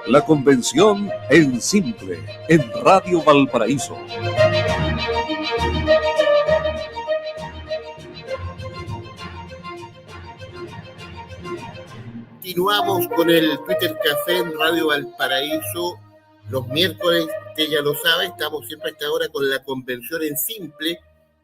La convención en simple, en Radio Valparaíso. Continuamos con el Twitter Café en Radio Valparaíso. Los miércoles, usted ya lo sabe, estamos siempre a esta hora con la convención en simple.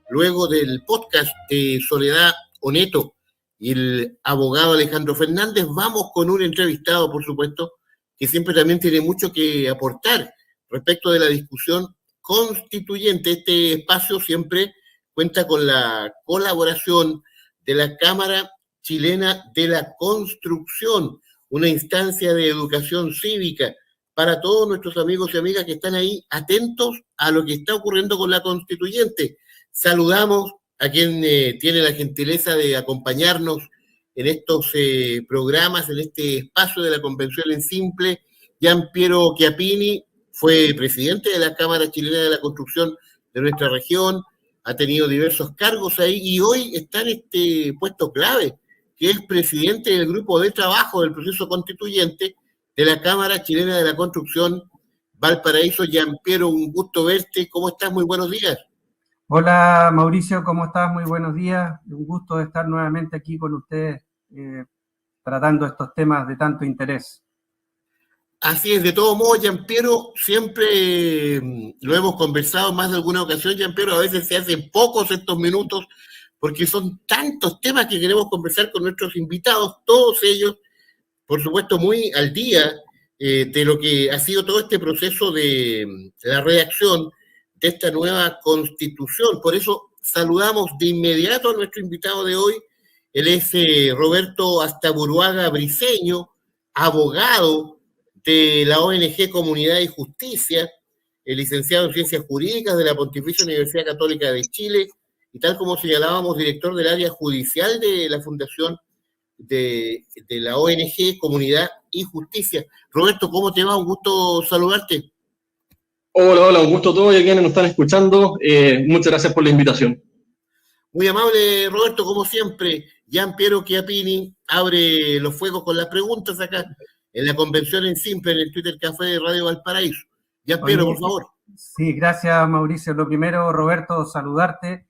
Luego del podcast de Soledad Oneto y el abogado Alejandro Fernández, vamos con un entrevistado, por supuesto, que siempre también tiene mucho que aportar respecto de la discusión constituyente. Este espacio siempre cuenta con la colaboración de la Cámara Chilena de la Construcción, una instancia de educación cívica para todos nuestros amigos y amigas que están ahí atentos a lo que está ocurriendo con la constituyente. Saludamos a quien tiene la gentileza de acompañarnos en estos programas, en este espacio de la Convención en Simple. Gianpiero Chiappini fue presidente de la Cámara Chilena de la Construcción de nuestra región, ha tenido diversos cargos ahí y hoy está en este puesto clave, que es presidente del grupo de trabajo del proceso constituyente de la Cámara Chilena de la Construcción Valparaíso. Gianpiero, un gusto verte. ¿Cómo estás? Muy buenos días. Hola Mauricio, ¿cómo estás? Muy buenos días. Un gusto de estar nuevamente aquí con ustedes tratando estos temas de tanto interés. Así es, de todo modo, Gianpiero, siempre lo hemos conversado más de alguna ocasión, Gianpiero, a veces se hacen pocos estos minutos porque son tantos temas que queremos conversar con nuestros invitados, todos ellos, por supuesto, muy al día de lo que ha sido todo este proceso de la redacción de esta nueva constitución. Por eso saludamos de inmediato a nuestro invitado de hoy. Él es Roberto Astaburuaga Briceño, abogado de la ONG Comunidad y Justicia, licenciado en Ciencias Jurídicas de la Pontificia Universidad Católica de Chile, y tal como señalábamos, director del área judicial de la Fundación de la ONG Comunidad y Justicia. Roberto, ¿cómo te va? Un gusto saludarte. Hola, un gusto a todos y a quienes nos están escuchando. Muchas gracias por la invitación. Muy amable, Roberto, como siempre. Gianpiero Chiappini abre los fuegos con las preguntas acá en la convención en simple, en el Twitter Café de Radio Valparaíso. Gianpiero, por favor. Sí, gracias, Mauricio. Lo primero, Roberto, saludarte,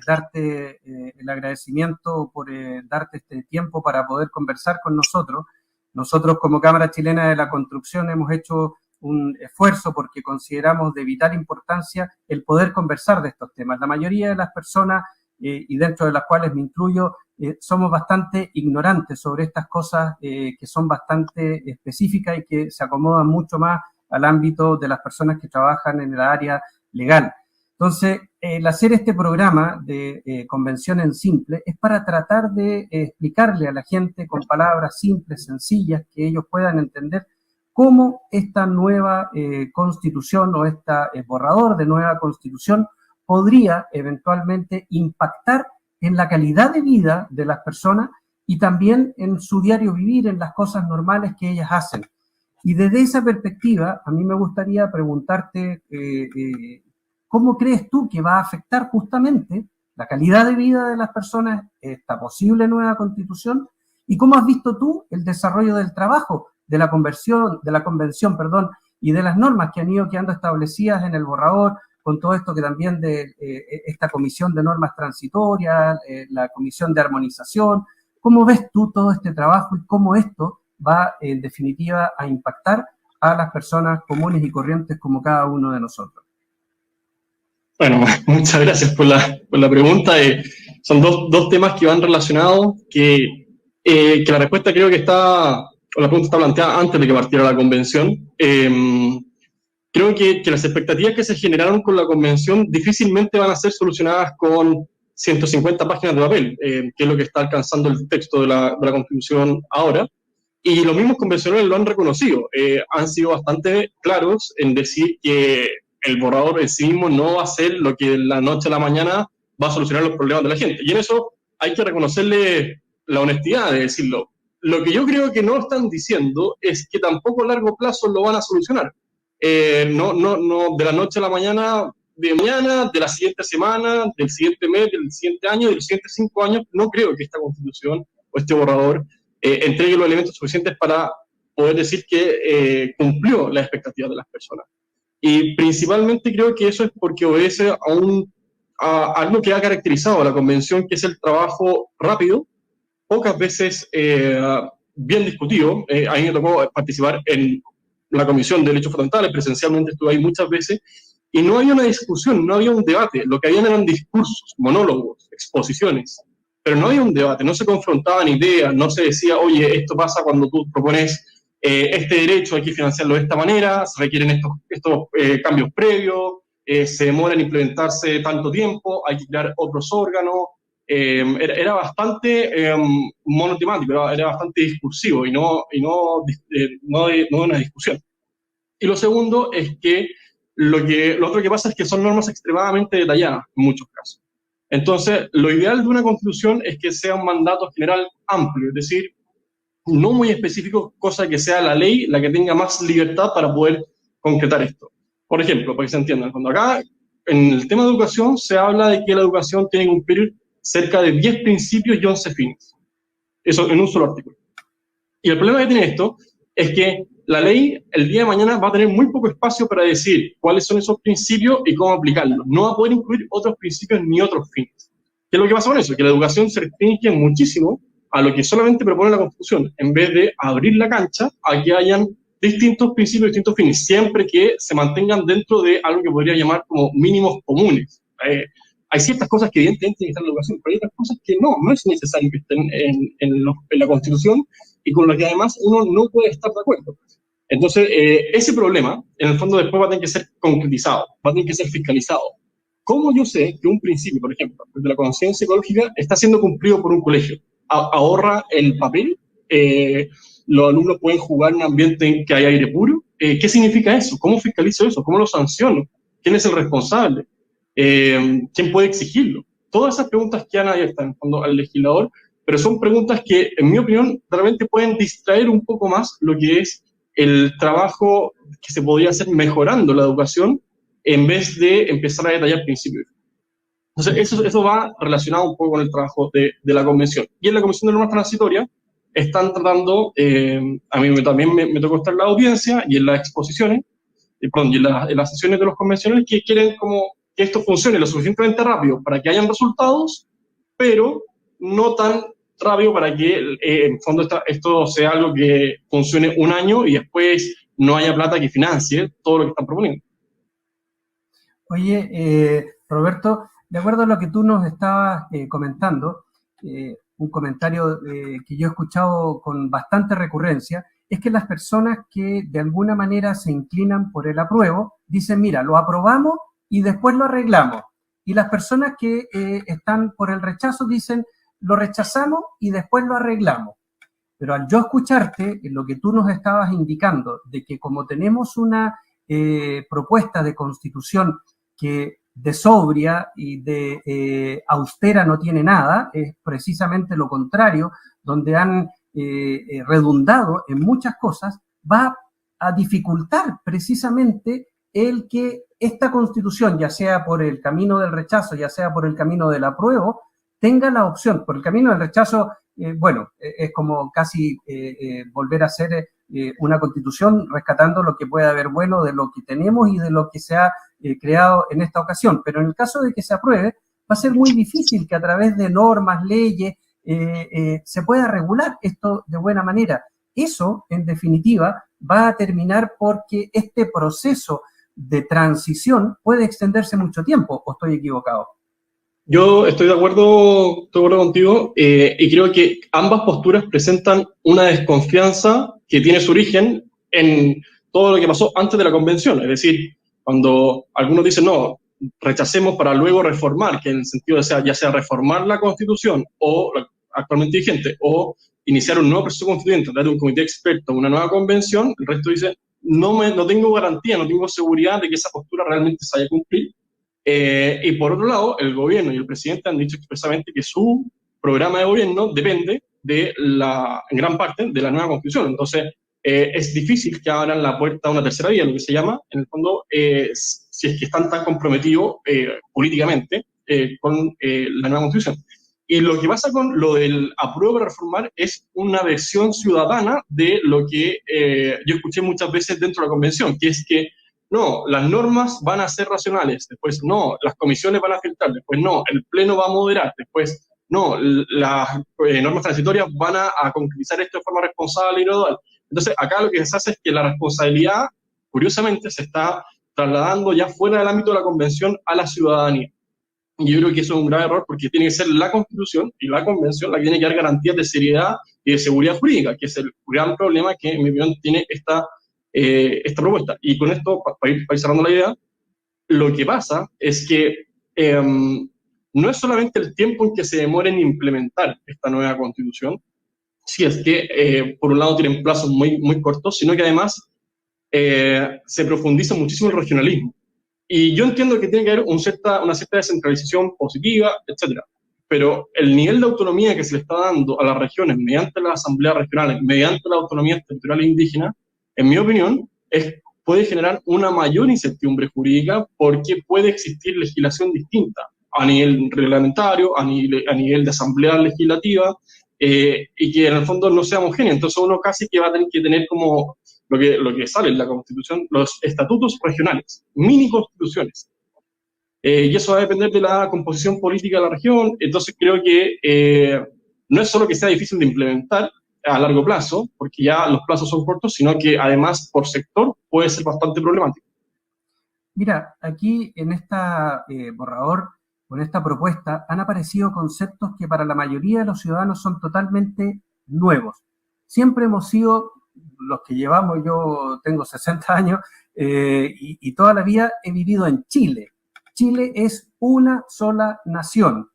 darte el agradecimiento por darte este tiempo para poder conversar con nosotros. Nosotros, como Cámara Chilena de la Construcción, hemos hecho un esfuerzo porque consideramos de vital importancia el poder conversar de estos temas. La mayoría de las personas, y dentro de las cuales me incluyo, somos bastante ignorantes sobre estas cosas que son bastante específicas y que se acomodan mucho más al ámbito de las personas que trabajan en el área legal. Entonces, el hacer este programa de Convención en Simple es para tratar de explicarle a la gente con palabras simples, sencillas, que ellos puedan entender cómo esta nueva constitución o este borrador de nueva constitución podría eventualmente impactar en la calidad de vida de las personas y también en su diario vivir, en las cosas normales que ellas hacen. Y desde esa perspectiva, a mí me gustaría preguntarte ¿cómo crees tú que va a afectar justamente la calidad de vida de las personas esta posible nueva constitución? ¿Y cómo has visto tú el desarrollo del trabajo de la convención, y de las normas que han ido quedando establecidas en el borrador, con todo esto que también de esta comisión de normas transitorias, la comisión de armonización? ¿Cómo ves tú todo este trabajo y cómo esto va en definitiva a impactar a las personas comunes y corrientes como cada uno de nosotros? Bueno, muchas gracias por la pregunta. Son dos temas que van relacionados, que la respuesta creo que está, o la pregunta está planteada antes de que partiera la convención. Creo que las expectativas que se generaron con la convención difícilmente van a ser solucionadas con 150 páginas de papel, que es lo que está alcanzando el texto de la Constitución ahora. Y los mismos convencionales lo han reconocido. Han sido bastante claros en decir que el borrador en sí mismo no va a ser lo que de la noche a la mañana va a solucionar los problemas de la gente. Y en eso hay que reconocerle la honestidad de decirlo. Lo que yo creo que no están diciendo es que tampoco a largo plazo lo van a solucionar. No, de la noche a la mañana, de la siguiente semana, del siguiente mes, del siguiente año, de los siguientes 5 años, no creo que esta constitución o este borrador entregue los elementos suficientes para poder decir que cumplió las expectativas de las personas. Y principalmente creo que eso es porque obedece a algo que ha caracterizado a la convención, que es el trabajo rápido, pocas veces bien discutido. A mí me tocó participar en la Comisión de Derechos Fundamentales, presencialmente estuve ahí muchas veces, y no había una discusión, no había un debate, lo que habían eran discursos, monólogos, exposiciones, pero no había un debate, no se confrontaban ideas, no se decía, oye, esto pasa cuando tú propones este derecho, hay que financiarlo de esta manera, se requieren estos cambios previos, se demora en implementarse tanto tiempo, hay que crear otros órganos. Era bastante monotemático, era bastante discursivo y no una discusión. Y lo segundo es que lo otro que pasa es que son normas extremadamente detalladas en muchos casos. Entonces, lo ideal de una constitución es que sea un mandato general amplio, es decir, no muy específico, cosa que sea la ley la que tenga más libertad para poder concretar esto. Por ejemplo, para que se entienda, cuando acá en el tema de educación se habla de que la educación tiene que cumplir cerca de 10 principios y 11 fines. Eso en un solo artículo. Y el problema que tiene esto es que la ley el día de mañana va a tener muy poco espacio para decir cuáles son esos principios y cómo aplicarlos. No va a poder incluir otros principios ni otros fines. ¿Qué es lo que pasa con eso? Que la educación se restringe muchísimo a lo que solamente propone la Constitución, en vez de abrir la cancha a que hayan distintos principios, distintos fines, siempre que se mantengan dentro de algo que podría llamar como mínimos comunes. Hay ciertas cosas que evidentemente tienen que estar en la educación, pero hay otras cosas que no es necesario que estén en la Constitución y con las que además uno no puede estar de acuerdo. Entonces, ese problema, en el fondo, después va a tener que ser concretizado, va a tener que ser fiscalizado. ¿Cómo yo sé que un principio, por ejemplo, de la conciencia ecológica está siendo cumplido por un colegio? Ahorra el papel, los alumnos pueden jugar en un ambiente en que hay aire puro. ¿Qué significa eso? ¿Cómo fiscalizo eso? ¿Cómo lo sanciono? ¿Quién es el responsable? ¿Quién puede exigirlo? Todas esas preguntas quedan abiertas en el fondo al legislador, pero son preguntas que, en mi opinión, realmente pueden distraer un poco más lo que es el trabajo que se podría hacer mejorando la educación en vez de empezar a detallar principios. Entonces, eso va relacionado un poco con el trabajo de la Convención. Y en la Comisión de Normas Transitorias están tratando, a mí también me tocó estar en la audiencia y en las exposiciones, y en las sesiones de los convencionales, que quieren como que esto funcione lo suficientemente rápido para que hayan resultados, pero no tan rápido para que en fondo esto sea algo que funcione un año y después no haya plata que financie todo lo que están proponiendo. Oye, Roberto, de acuerdo a lo que tú nos estabas comentando, un comentario que yo he escuchado con bastante recurrencia, es que las personas que de alguna manera se inclinan por el apruebo, dicen, mira, lo aprobamos y después lo arreglamos. Y las personas que están por el rechazo dicen, lo rechazamos y después lo arreglamos. Pero al yo escucharte, en lo que tú nos estabas indicando, de que como tenemos una propuesta de constitución que de sobria y de austera no tiene nada, es precisamente lo contrario, donde han redundado en muchas cosas, va a dificultar precisamente el que esta constitución, ya sea por el camino del rechazo, ya sea por el camino del apruebo, tenga la opción. Por el camino del rechazo, es como casi volver a hacer una constitución rescatando lo que puede haber bueno de lo que tenemos y de lo que se ha creado en esta ocasión. Pero en el caso de que se apruebe, va a ser muy difícil que a través de normas, leyes, se pueda regular esto de buena manera. Eso, en definitiva, va a terminar porque este proceso de transición puede extenderse mucho tiempo, ¿o estoy equivocado? Yo estoy de acuerdo contigo y creo que ambas posturas presentan una desconfianza que tiene su origen en todo lo que pasó antes de la convención. Es decir, cuando algunos dicen, no, rechacemos para luego reformar, que en el sentido de ya sea reformar la Constitución o la actualmente vigente, o iniciar un nuevo proceso constituyente, traer un comité experto, una nueva convención, el resto dice, no tengo garantía, no tengo seguridad de que esa postura realmente se vaya a cumplir. Y por otro lado, el gobierno y el presidente han dicho expresamente que su programa de gobierno depende en gran parte de la nueva constitución. Entonces, es difícil que abran la puerta a una tercera vía, lo que se llama, en el fondo, si es que están tan comprometidos políticamente con la nueva constitución. Y lo que pasa con lo del apruebo para reformar es una versión ciudadana de lo que yo escuché muchas veces dentro de la convención, que es que no, las normas van a ser racionales, después no, las comisiones van a filtrar, después no, el pleno va a moderar, después no, las normas transitorias van a concretizar esto de forma responsable y gradual. Entonces, acá lo que se hace es que la responsabilidad, curiosamente, se está trasladando ya fuera del ámbito de la convención a la ciudadanía. Y yo creo que eso es un grave error porque tiene que ser la Constitución y la Convención la que tiene que dar garantías de seriedad y de seguridad jurídica, que es el gran problema que, en mi opinión, tiene esta propuesta. Y con esto, para ir cerrando la idea, lo que pasa es que no es solamente el tiempo en que se demore en implementar esta nueva Constitución, si es que, por un lado, tienen plazos muy, muy cortos, sino que además se profundiza muchísimo el regionalismo. Y yo entiendo que tiene que haber una cierta descentralización positiva, etcétera. Pero el nivel de autonomía que se le está dando a las regiones mediante las asambleas regionales, mediante la autonomía territorial indígena, en mi opinión, puede generar una mayor incertidumbre jurídica porque puede existir legislación distinta a nivel reglamentario, a nivel de asamblea legislativa, y que en el fondo no sea homogénea. Entonces uno casi que va a tener que tener como lo que sale en la Constitución, los estatutos regionales, mini constituciones. Y eso va a depender de la composición política de la región. Entonces creo que no es solo que sea difícil de implementar a largo plazo, porque ya los plazos son cortos, sino que además por sector puede ser bastante problemático. Mira, aquí en esta borrador, con esta propuesta, han aparecido conceptos que para la mayoría de los ciudadanos son totalmente nuevos. Siempre hemos sido, los que llevamos, yo tengo 60 años y toda la vida he vivido en Chile. Chile es una sola nación.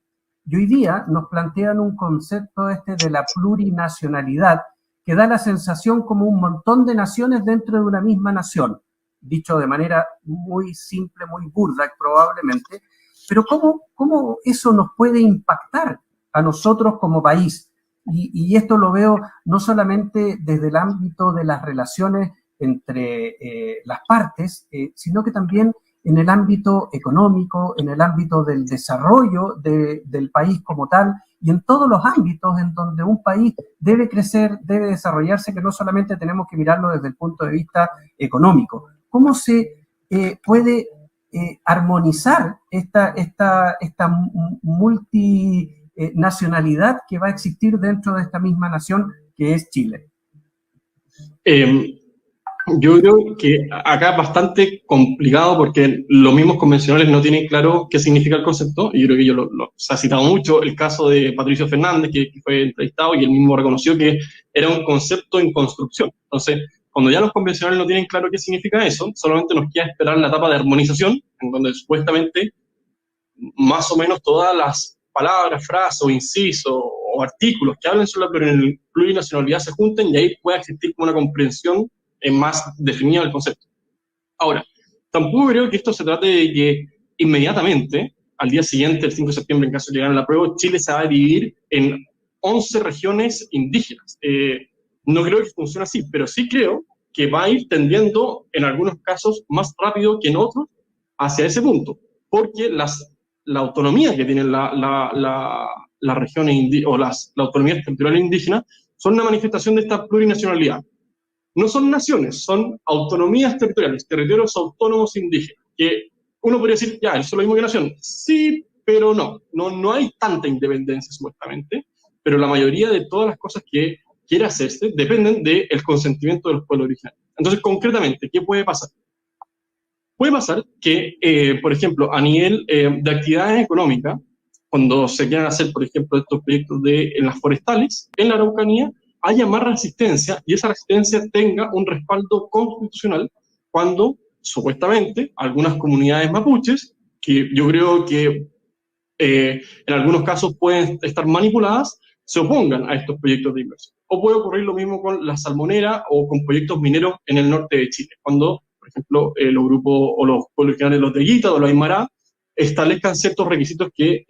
Y hoy día nos plantean un concepto de la plurinacionalidad que da la sensación como un montón de naciones dentro de una misma nación. Dicho de manera muy simple, muy burda probablemente, pero ¿cómo eso nos puede impactar a nosotros como país? Y esto lo veo no solamente desde el ámbito de las relaciones entre las partes, sino que también en el ámbito económico, en el ámbito del desarrollo del país como tal, y en todos los ámbitos en donde un país debe crecer, debe desarrollarse, que no solamente tenemos que mirarlo desde el punto de vista económico. ¿Cómo se puede armonizar esta multinacionalidad que va a existir dentro de esta misma nación que es Chile? Yo creo que acá es bastante complicado porque los mismos convencionales no tienen claro qué significa el concepto, y yo creo que se ha citado mucho el caso de Patricio Fernández, que fue entrevistado y él mismo reconoció que era un concepto en construcción. Entonces, cuando ya los convencionales no tienen claro qué significa eso, solamente nos queda esperar la etapa de armonización, en donde supuestamente más o menos todas las palabras, frases o incisos o artículos que hablen sobre la plurinacionalidad se junten y ahí pueda existir como una comprensión más definida del concepto. Ahora, tampoco creo que esto se trate de que inmediatamente, al día siguiente, el 5 de septiembre, en caso de llegar a la prueba, Chile se va a dividir en 11 regiones indígenas. No creo que funcione así, pero sí creo que va a ir tendiendo, en algunos casos, más rápido que en otros, hacia ese punto, porque la autonomía que tienen las regiones o la autonomía territorial indígena son una manifestación de esta plurinacionalidad. No son naciones, son autonomías territoriales, territorios autónomos indígenas, que uno podría decir, ya, eso es lo mismo que nación. Sí, pero no hay tanta independencia supuestamente, pero la mayoría de todas las cosas que quiere hacerse dependen del consentimiento de los pueblos originarios. Entonces, concretamente, ¿qué puede pasar? Puede pasar que, por ejemplo, a nivel de actividades económicas, cuando se quieran hacer, por ejemplo, estos proyectos en las forestales, en la Araucanía, haya más resistencia y esa resistencia tenga un respaldo constitucional cuando, supuestamente, algunas comunidades mapuches, que yo creo que en algunos casos pueden estar manipuladas, se opongan a estos proyectos de inversión. O puede ocurrir lo mismo con la salmonera o con proyectos mineros en el norte de Chile, cuando, por ejemplo, los grupos o los pueblos originarios, los de Guita o los Aymara, establezcan ciertos requisitos que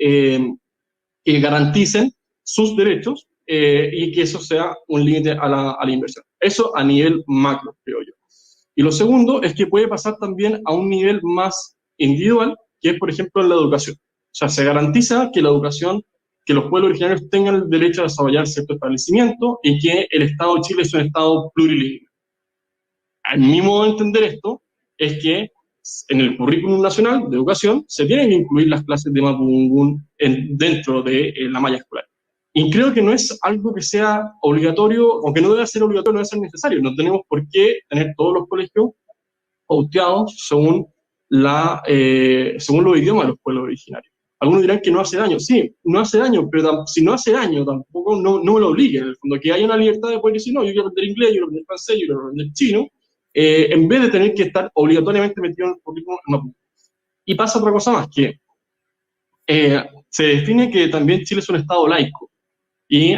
garanticen sus derechos y que eso sea un límite a la inversión. Eso a nivel macro, creo yo. Y lo segundo es que puede pasar también a un nivel más individual, que es, por ejemplo, en la educación. O sea, se garantiza que la educación que los pueblos originarios tengan el derecho a desarrollar cierto establecimiento y que el Estado de Chile es un Estado plurilingüe. A mi modo de entender esto es que en el currículum nacional de educación se tienen que incluir las clases de mapudungún dentro de la malla escolar. Y creo que no es algo que sea obligatorio, aunque no debe ser obligatorio, no debe ser necesario. No tenemos por qué tener todos los colegios pauteados según los idiomas de los pueblos originarios. Algunos dirán que no hace daño. Sí, no hace daño, pero si no hace daño, tampoco no me lo obligue. En el fondo, que haya una libertad de poder decir, no, yo quiero aprender inglés, yo quiero aprender francés, yo quiero aprender chino, en vez de tener que estar obligatoriamente metido en el currículum mapudungun. Y pasa otra cosa más, que se define que también Chile es un Estado laico, y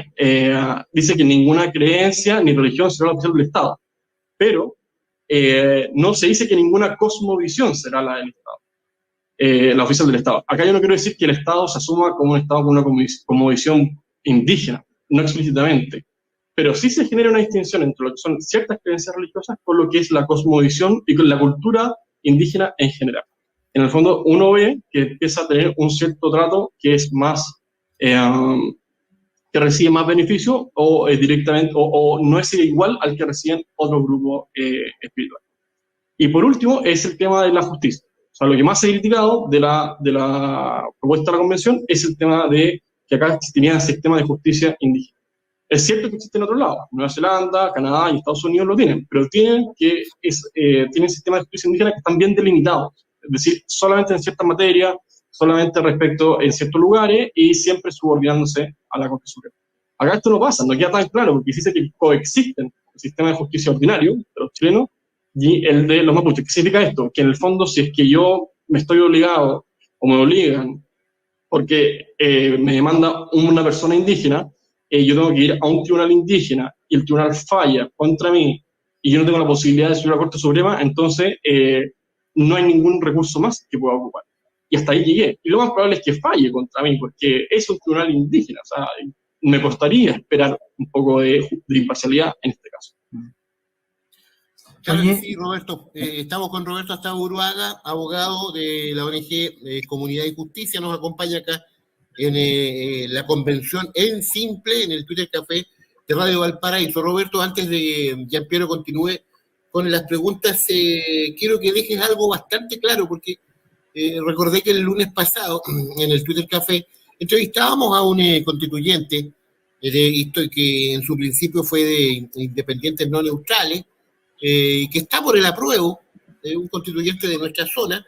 dice que ninguna creencia ni religión será la oficial del Estado, pero no se dice que ninguna cosmovisión será la del Estado, la oficial del Estado. Acá yo no quiero decir que el Estado se asuma como un Estado con una cosmovisión indígena, no explícitamente, pero sí se genera una distinción entre lo que son ciertas creencias religiosas con lo que es la cosmovisión y con la cultura indígena en general. En el fondo, uno ve que empieza a tener un cierto trato que es más, que recibe más beneficio o directamente, o no es igual al que reciben otros grupos espirituales. Y por último, es el tema de la justicia. O sea, lo que más se ha criticado de la propuesta de la convención es el tema de que acá existiría sistema de justicia indígena. Es cierto que existe en otros lados, Nueva Zelanda, Canadá y Estados Unidos lo tienen, pero tienen sistemas de justicia indígena que están bien delimitados, es decir, solamente en ciertas materias, solamente respecto en ciertos lugares y siempre subordinándose a la Corte Suprema. Acá esto no pasa, no queda tan claro, porque dice que coexisten el sistema de justicia ordinario de los chilenos y el de los mapuches. ¿Qué significa esto? Que en el fondo, si es que yo me estoy obligado o me obligan porque me demanda una persona indígena, yo tengo que ir a un tribunal indígena y el tribunal falla contra mí y yo no tengo la posibilidad de subir a la Corte Suprema, entonces no hay ningún recurso más que pueda ocupar. Y hasta ahí llegué. Y lo más probable es que falle contra mí, porque es un tribunal indígena. O sea, me costaría esperar un poco de imparcialidad en este caso. Claro que sí, Roberto. Estamos con Roberto Astaburuaga, abogado de la ONG Comunidad y Justicia. Nos acompaña acá en la convención en Simple, en el Twitter Café de Radio Valparaíso. Roberto, antes de Gianpiero continúe con las preguntas, quiero que dejes algo bastante claro, porque recordé que el lunes pasado, en el Twitter Café, entrevistábamos a un constituyente que en su principio fue de Independientes No Neutrales, que está por el apruebo, un constituyente de nuestra zona,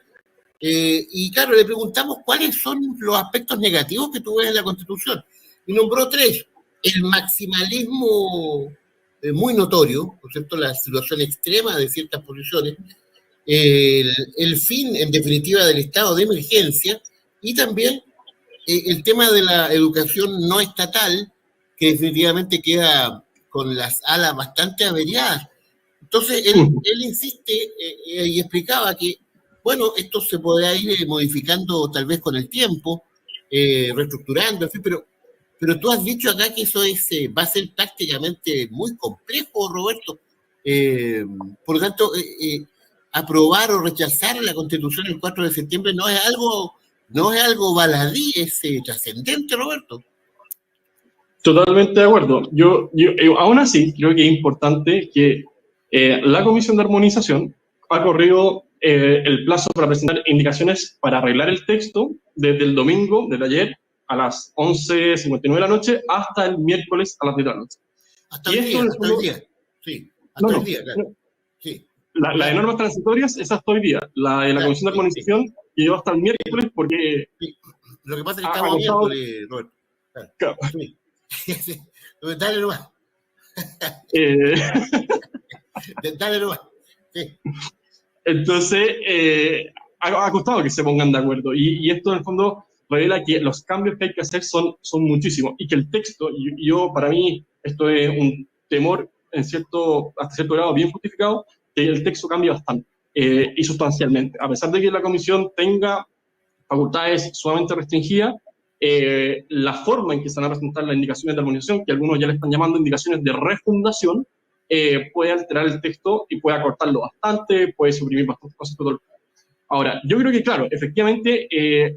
y claro, le preguntamos cuáles son los aspectos negativos que tú ves en la Constitución, y nombró 3: el maximalismo muy notorio, ¿no es cierto?, la situación extrema de ciertas posiciones, el fin, en definitiva, del estado de emergencia, y también el tema de la educación no estatal, que definitivamente queda con las alas bastante averiadas. Entonces, él insiste y explicaba que, bueno, esto se podrá ir modificando tal vez con el tiempo, reestructurando, en fin, pero tú has dicho acá que eso va a ser prácticamente muy complejo, Roberto. Por lo tanto, aprobar o rechazar la Constitución el 4 de septiembre no es algo baladí, es trascendente, Roberto. Totalmente de acuerdo. Yo aún así creo que es importante que la Comisión de Armonización ha corrido el plazo para presentar indicaciones para arreglar el texto desde el domingo, desde ayer, a las 11:59 de la noche hasta el miércoles a las 10 de la noche. Hasta el día. Sí, hasta el día, claro. Sí. La de normas transitorias es hasta hoy día. La de la Comisión de Armonización llegó hasta el miércoles porque... Sí. Lo que pasa es que estamos miércoles, Roberto. Claro. Sí. Dale nomás. Dale nomás. Sí. Entonces, ha costado que se pongan de acuerdo. Y esto, en el fondo, revela que los cambios que hay que hacer son muchísimos. Y que el texto, para mí, esto es un temor hasta cierto grado bien justificado, que el texto cambie bastante y sustancialmente. A pesar de que la comisión tenga facultades sumamente restringidas, la forma en que se van a presentar las indicaciones de armonización, que algunos ya le están llamando indicaciones de refundación, puede alterar el texto y puede acortarlo bastante, puede suprimir bastantes cosas. Ahora, yo creo que, claro, efectivamente,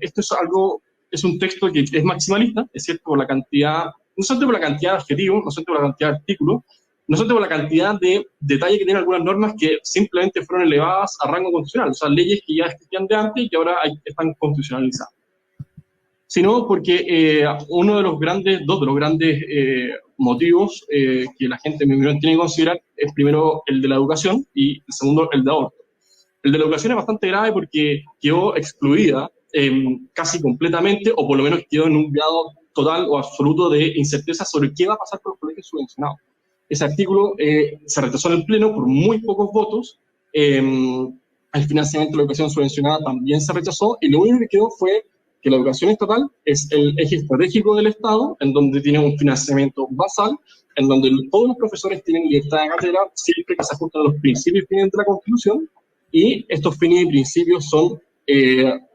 esto es algo es un texto que es maximalista, es cierto, por la cantidad, no solamente por la cantidad de adjetivos, no solamente por la cantidad de artículos, no solamente por la cantidad de detalle que tienen algunas normas que simplemente fueron elevadas a rango constitucional, o sea, leyes que ya existían de antes y que ahora están constitucionalizadas, sino porque dos de los grandes motivos que la gente tiene que considerar es primero el de la educación y el segundo el de aborto. El de la educación es bastante grave porque quedó excluida casi completamente, o por lo menos quedó en un grado total o absoluto de incerteza sobre qué va a pasar con los colegios subvencionados. Ese artículo se rechazó en el Pleno por muy pocos votos. El financiamiento de la educación subvencionada también se rechazó, y lo único que quedó fue que la educación estatal es el eje estratégico del Estado, en donde tiene un financiamiento basal, en donde todos los profesores tienen libertad de cátedra siempre que se ajustan a los principios y fines de la Constitución, y estos fines y principios son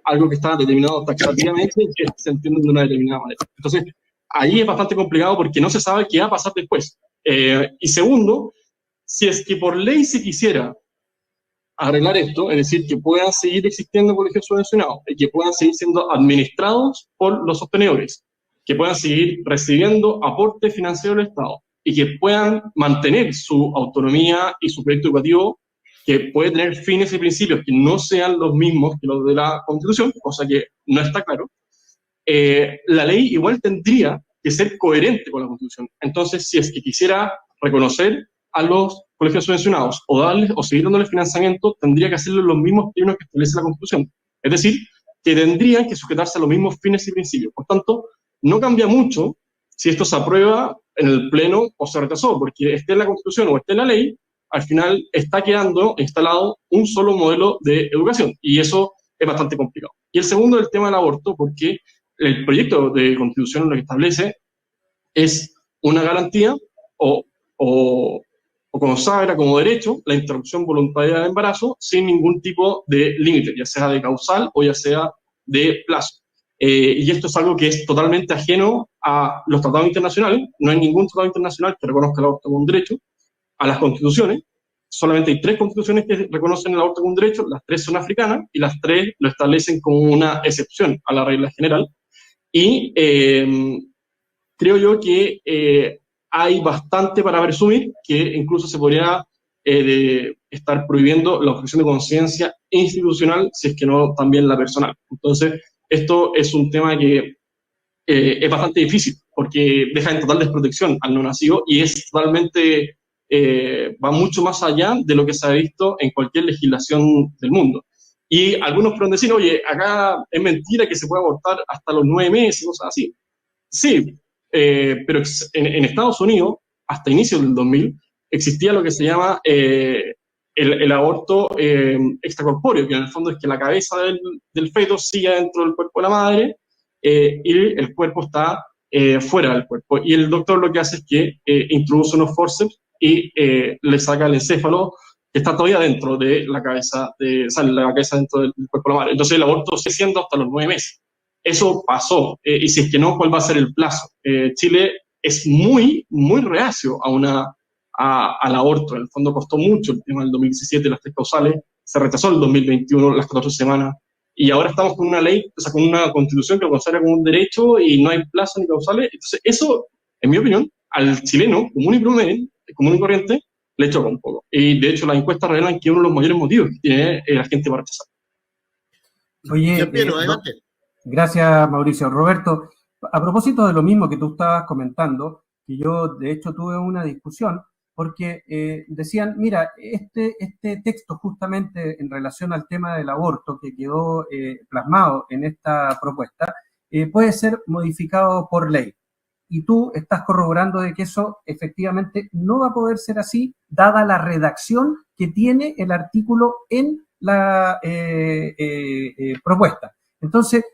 algo que está determinado taxativamente y que se entiende de una determinada manera. Entonces, ahí es bastante complicado porque no se sabe qué va a pasar después. Y segundo, si es que por ley se quisiera arreglar esto, es decir, que puedan seguir existiendo colegios subvencionados, y que puedan seguir siendo administrados por los sostenedores, que puedan seguir recibiendo aporte financiero del Estado, y que puedan mantener su autonomía y su proyecto educativo, que puede tener fines y principios que no sean los mismos que los de la Constitución, cosa que no está claro, la ley igual tendría que ser coherente con la Constitución. Entonces, si es que quisiera reconocer a los colegios subvencionados o seguir dándoles financiamiento, tendría que hacerlo en los mismos términos que establece la Constitución. Es decir, que tendrían que sujetarse a los mismos fines y principios. Por tanto, no cambia mucho si esto se aprueba en el Pleno o se rechazó, porque esté en la Constitución o esté en la ley, al final está quedando instalado un solo modelo de educación, y eso es bastante complicado. Y el segundo, el tema del aborto, porque el proyecto de Constitución lo que establece es una garantía o consagra como derecho la interrupción voluntaria del embarazo sin ningún tipo de límite, ya sea de causal o ya sea de plazo. Y esto es algo que es totalmente ajeno a los tratados internacionales. No hay ningún tratado internacional que reconozca el aborto como un derecho, a las constituciones. Solamente hay 3 constituciones que reconocen el aborto como un derecho, las 3 son africanas, y las 3 lo establecen como una excepción a la regla general. Y creo yo que hay bastante para presumir que incluso se podría estar prohibiendo la objeción de conciencia institucional, si es que no también la personal. Entonces, esto es un tema que es bastante difícil, porque deja en total desprotección al no nacido, y es totalmente, va mucho más allá de lo que se ha visto en cualquier legislación del mundo. Y algunos pueden decir, oye, acá es mentira que se puede abortar hasta los 9 meses, cosas así. Sí, pero en Estados Unidos, hasta inicios del 2000, existía lo que se llama el aborto extracorpóreo, que en el fondo es que la cabeza del feto sigue dentro del cuerpo de la madre, y el cuerpo está fuera del cuerpo. Y el doctor lo que hace es que introduce unos forceps y le saca el encéfalo, que está todavía dentro de la cabeza, la cabeza dentro del cuerpo de la madre. Entonces el aborto sigue siendo hasta los 9 meses. Eso pasó, y si es que no, ¿cuál va a ser el plazo? Chile es muy, muy reacio al aborto. En el fondo costó mucho el tema del 2017, las 3 causales, se rechazó el 2021, las 14 semanas, y ahora estamos con una ley, o sea, con una constitución que lo consagra como un derecho y no hay plazo ni causales. Entonces eso, en mi opinión, al chileno común y corriente, le choca un poco. Y de hecho las encuestas revelan que uno de los mayores motivos que tiene la gente para rechazar. Oye, gracias, Mauricio. Roberto, a propósito de lo mismo que tú estabas comentando, que yo de hecho tuve una discusión, porque decían, mira, este texto justamente en relación al tema del aborto que quedó plasmado en esta propuesta, puede ser modificado por ley. Y tú estás corroborando de que eso efectivamente no va a poder ser así, dada la redacción que tiene el artículo en la propuesta. Entonces,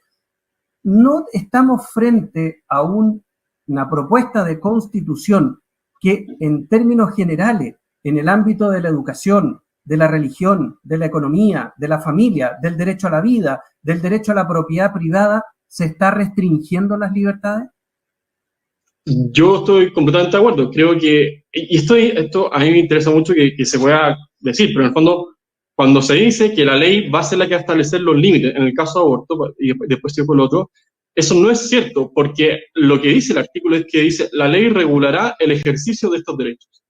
no estamos frente a una propuesta de constitución que en términos generales, en el ámbito de la educación, de la religión, de la economía, de la familia, del derecho a la vida, del derecho a la propiedad privada, ¿se está restringiendo las libertades? Yo estoy completamente de acuerdo. Creo que, y esto a mí me interesa mucho que se pueda decir, pero en el fondo, cuando se dice que la ley va a ser la que va a establecer los límites, en el caso de aborto, y después sigo con lo otro, Eso no es cierto, porque lo que dice el artículo es que dice la ley regulará el ejercicio de estos derechos.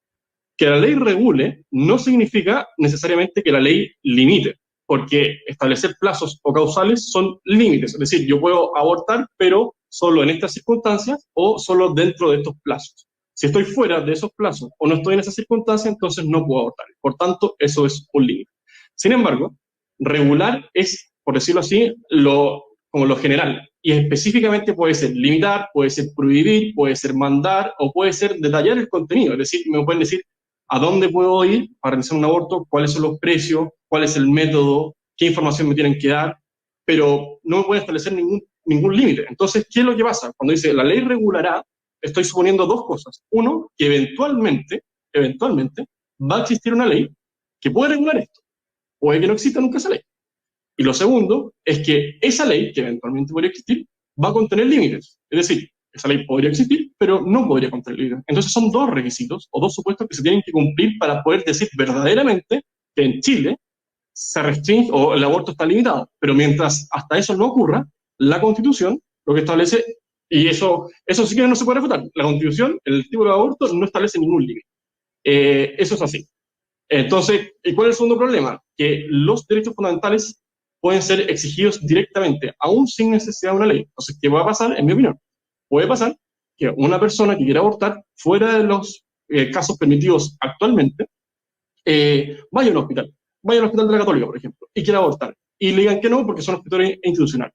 Que la ley regule no significa necesariamente que la ley limite, porque establecer plazos o causales son límites. Es decir, yo puedo abortar, pero solo en estas circunstancias o solo dentro de estos plazos. Si estoy fuera de esos plazos o no estoy en esas circunstancias, entonces no puedo abortar. Por tanto, eso es un límite. Sin embargo, regular es, por decirlo así, como lo general. Y específicamente puede ser limitar, puede ser prohibir, puede ser mandar o puede ser detallar el contenido. Es decir, me pueden decir a dónde puedo ir para realizar un aborto, cuáles son los precios, cuál es el método, qué información me tienen que dar, pero no me pueden establecer ningún límite. Entonces, ¿qué es lo que pasa? Cuando dice la ley regulará, estoy suponiendo dos cosas. Uno, que eventualmente, va a existir una ley que puede regular esto. Puede que no exista nunca esa ley. Y lo segundo es que esa ley, que eventualmente podría existir, va a contener límites. Es decir, esa ley podría existir, pero no podría contener límites. Entonces son dos requisitos o dos supuestos que se tienen que cumplir para poder decir verdaderamente que en Chile se restringe o el aborto está limitado. Pero mientras hasta eso no ocurra, la Constitución lo que establece, y eso sí que no se puede refutar, la Constitución, el tipo de aborto no establece ningún límite. Eso es así. Entonces, ¿y cuál es el segundo problema? Que los derechos fundamentales pueden ser exigidos directamente, aún sin necesidad de una ley. Entonces, ¿qué va a pasar? En mi opinión, puede pasar que una persona que quiera abortar fuera de los casos permitidos actualmente, vaya a un hospital de la Católica, por ejemplo, y quiera abortar, y le digan que no porque son hospitales institucionales.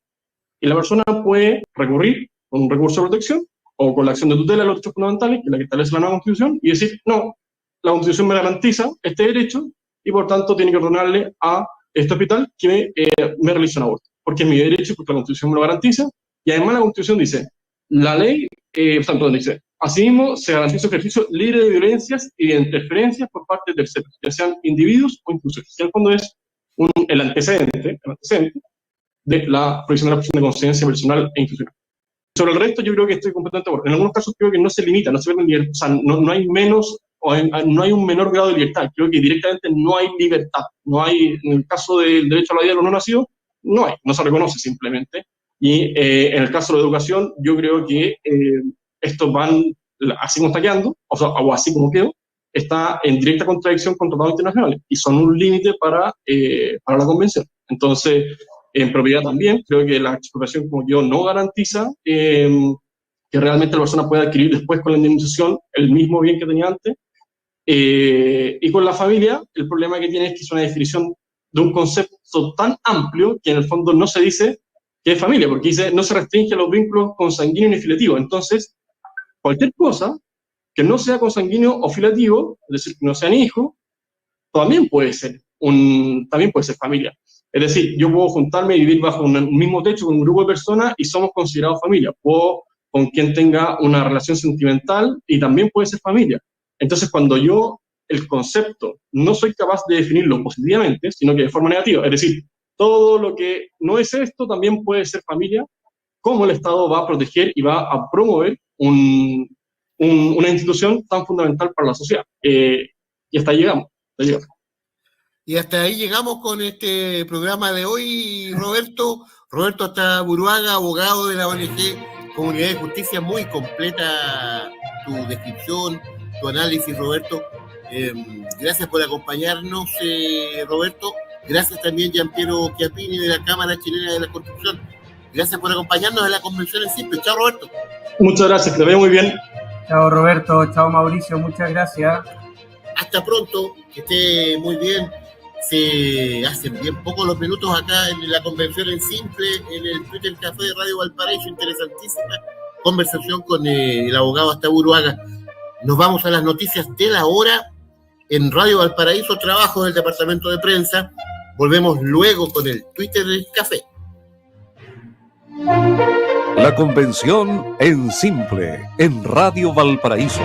Y la persona puede recurrir con un recurso de protección o con la acción de tutela de los derechos fundamentales, que es la que establece la nueva Constitución, y decir, no, la Constitución me garantiza este derecho y por tanto tiene que ordenarle a este hospital que me realice un aborto, porque es mi derecho, porque la Constitución me lo garantiza, y además la Constitución dice, la ley, dice, asimismo se garantiza un ejercicio libre de violencias y de interferencias por parte de terceros, ya sean individuos o instituciones, que en el fondo es el antecedente de la prohibición de la presión de conciencia personal e institucional. Sobre el resto yo creo que estoy completamente de acuerdo. En algunos casos creo que no se limita, no se ve libertad, o sea, no hay menos, no hay un menor grado de libertad, creo que directamente no hay libertad, no hay, en el caso del derecho a la vida de los no nacidos, no se reconoce simplemente, y en el caso de la educación yo creo que estos van, así como está quedando, o así como quedó, está en directa contradicción con tratados internacionales, y son un límite para la convención. Entonces, en propiedad también, creo que la expropiación como yo no garantiza que realmente la persona pueda adquirir después con la indemnización el mismo bien que tenía antes. Y con la familia, el problema que tiene es que es una definición de un concepto tan amplio que en el fondo no se dice que es familia, porque dice no se restringe a los vínculos consanguíneos ni filiativos. Entonces, cualquier cosa que no sea consanguíneo o filiativo, es decir, que no sean hijos, también puede ser familia. Es decir, yo puedo juntarme y vivir bajo un mismo techo con un grupo de personas y somos considerados familia. Puedo con quien tenga una relación sentimental y también puede ser familia. Entonces, cuando yo, el concepto, no soy capaz de definirlo positivamente, sino que de forma negativa, es decir, todo lo que no es esto también puede ser familia, ¿cómo el Estado va a proteger y va a promover una institución tan fundamental para la sociedad? Y hasta ahí llegamos. Y hasta ahí llegamos con este programa de hoy, Roberto. Roberto Ataburuaga, abogado de la ONG Comunidad de Justicia. Muy completa tu descripción, tu análisis, Roberto. Gracias por acompañarnos, Roberto. Gracias también, Giampiero Chiappini, de la Cámara Chilena de la Construcción. Gracias por acompañarnos en la convención en simple. Chao, Roberto. Muchas gracias, que te veo muy bien. Chao, Roberto. Chao, Mauricio. Muchas gracias. Hasta pronto, que esté muy bien. Se hacen bien pocos los minutos acá en la convención en simple, en el Twitter Café de Radio Valparaíso. Interesantísima conversación con el abogado Ataburuaga. Nos vamos a las noticias de la hora en Radio Valparaíso, trabajo del departamento de prensa. Volvemos luego con el Twitter Café. La convención en simple, en Radio Valparaíso.